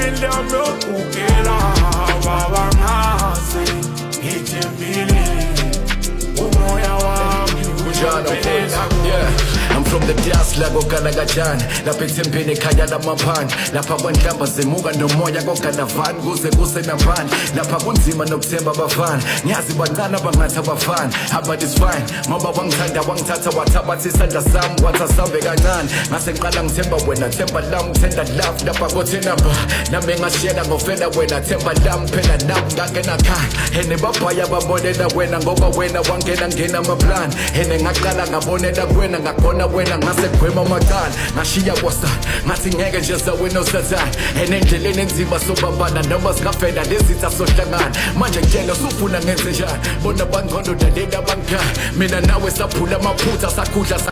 indlam yokugela wabangazi ngithembile umoya wami uphela. Yeah, I'm from the class la kokala kajani lapha ethembeni ekhaya lamaphani lapha kwanhlamba zemuka nomoya kogalavani kuze kusenambani lapha kunzima nokuthemba abafana ngiyazi bancane abangathi abafana but it's fine ngoba wangithanda wangithatha wathabatha isandla sami kwathi asambe kancane ngase ngiqala ngithemba wena themba lami thenda love lapha kothena ba nami ngashiyela ngofela wena themba lami phela nami ngakena khaya ene babhaya babonela wena ngoba wena wangena amaplan ene ngaqala ngabonela kuwena ngakona wena ngase gwema amacala ngashiya kwasana ngathi ngeke nje zawena usathana endleleni enzima sobabana noma singafela lezitha sohlangana manje ngitshela usufuna ngenze njani bona bangcono dalela bangikhaya mina nawe saphula amaphutha sakhudla